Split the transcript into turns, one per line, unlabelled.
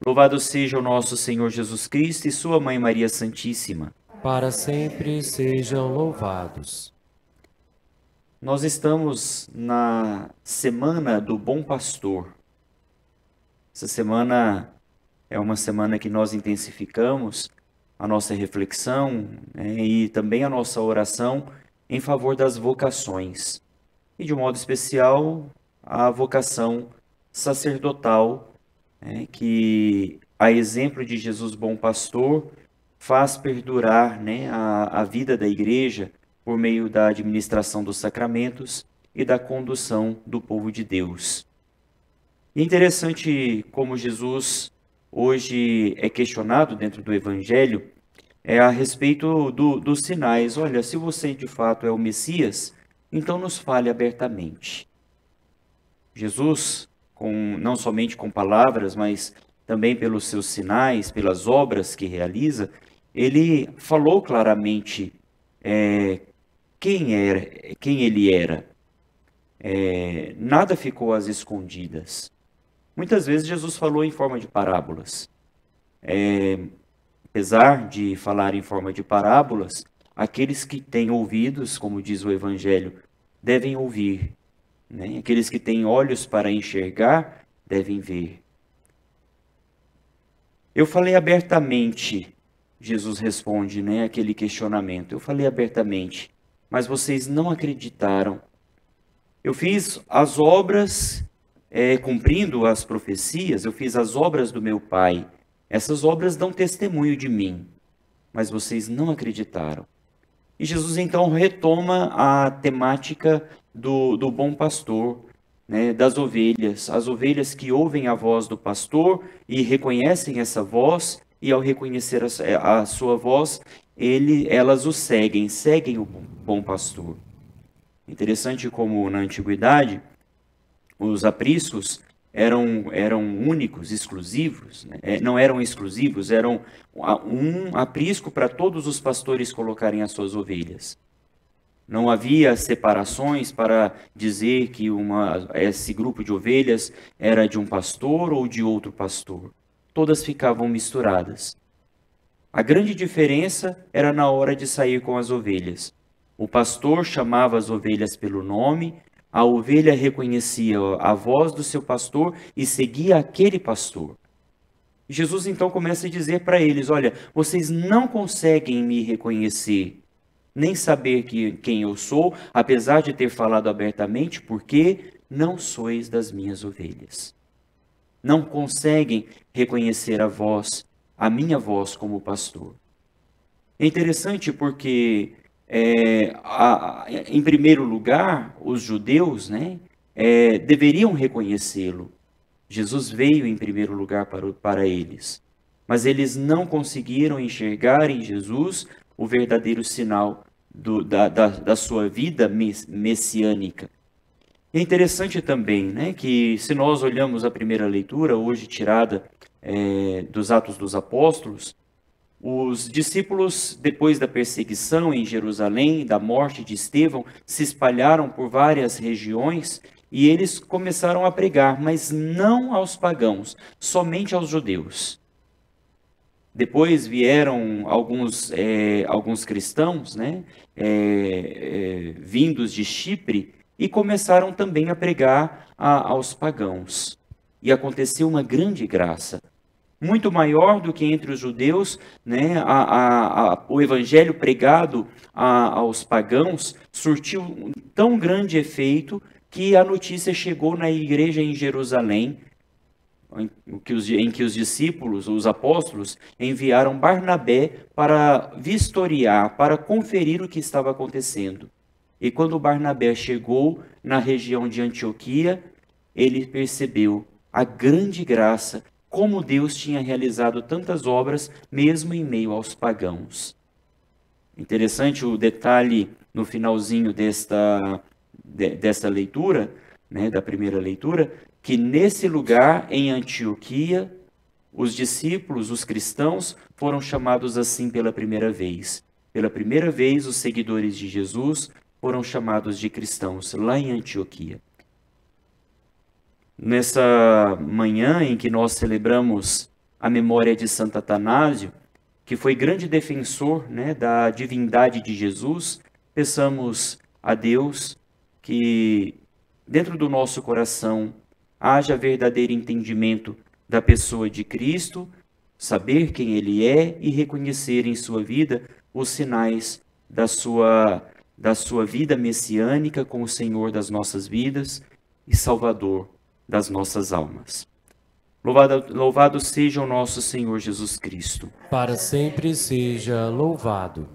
Louvado seja o nosso Senhor Jesus Cristo e sua Mãe Maria Santíssima.
Para sempre sejam louvados.
Nós estamos na Semana do Bom Pastor. Essa semana é uma semana que nós intensificamos a nossa reflexão, né, e também a nossa oração em favor das vocações. E de um modo especial, a vocação sacerdotal, né, que, a exemplo de Jesus Bom Pastor, faz perdurar, né, a vida da igreja por meio da administração dos sacramentos e da condução do povo de Deus. E é interessante como Jesus hoje é questionado dentro do Evangelho a respeito dos sinais. Olha, se você de fato é o Messias, então nos fale abertamente. Jesus, não somente com palavras, mas também pelos seus sinais, pelas obras que realiza, ele falou claramente quem ele era. Nada ficou às escondidas. Muitas vezes Jesus falou em forma de parábolas. Apesar de falar em forma de parábolas, aqueles que têm ouvidos, como diz o Evangelho, devem ouvir, né? Aqueles que têm olhos para enxergar, devem ver. Eu falei abertamente, Jesus responde, né, aquele questionamento. Eu falei abertamente, mas vocês não acreditaram. Eu fiz as obras, cumprindo as profecias, eu fiz as obras do meu Pai. Essas obras dão testemunho de mim, mas vocês não acreditaram. E Jesus então retoma a temática do bom pastor, né, das ovelhas. As ovelhas que ouvem a voz do pastor e reconhecem essa voz, e ao reconhecer a sua voz, elas o seguem o bom pastor. Interessante como na antiguidade, os apriscos eram únicos, exclusivos, né? Não eram exclusivos, eram um aprisco para todos os pastores colocarem as suas ovelhas. Não havia separações para dizer que esse grupo de ovelhas era de um pastor ou de outro pastor. Todas ficavam misturadas. A grande diferença era na hora de sair com as ovelhas. O pastor chamava as ovelhas pelo nome, a ovelha reconhecia a voz do seu pastor e seguia aquele pastor. Jesus então começa a dizer para eles, olha, vocês não conseguem me reconhecer, nem saber quem eu sou, apesar de ter falado abertamente, porque não sois das minhas ovelhas. Não conseguem reconhecer a minha voz como pastor. É interessante porque em primeiro lugar, os judeus, né, deveriam reconhecê-lo. Jesus veio em primeiro lugar para eles. Mas eles não conseguiram enxergar em Jesus o verdadeiro sinal da sua vida messiânica. É interessante também, né, que se nós olhamos a primeira leitura, hoje tirada dos Atos dos Apóstolos, os discípulos, depois da perseguição em Jerusalém, da morte de Estevão, se espalharam por várias regiões e eles começaram a pregar, mas não aos pagãos, somente aos judeus. Depois vieram alguns cristãos, né, vindos de Chipre, e começaram também a pregar aos pagãos. E aconteceu uma grande graça. Muito maior do que entre os judeus, né, o evangelho pregado aos pagãos surtiu um tão grande efeito que a notícia chegou na igreja em Jerusalém, em que os discípulos, os apóstolos, enviaram Barnabé para vistoriar, para conferir o que estava acontecendo. E quando Barnabé chegou na região de Antioquia, ele percebeu a grande graça, como Deus tinha realizado tantas obras, mesmo em meio aos pagãos. Interessante o detalhe no finalzinho desta leitura, né, da primeira leitura, que nesse lugar, em Antioquia, os discípulos, os cristãos, foram chamados assim pela primeira vez. Pela primeira vez, os seguidores de Jesus foram chamados de cristãos, lá em Antioquia. Nessa manhã em que nós celebramos a memória de Santo Atanásio, que foi grande defensor, né, da divindade de Jesus, peçamos a Deus que dentro do nosso coração haja verdadeiro entendimento da pessoa de Cristo, saber quem Ele é e reconhecer em sua vida os sinais da sua vida messiânica como Senhor das nossas vidas e Salvador das nossas almas. Louvado seja o nosso Senhor Jesus Cristo.
Para sempre seja louvado.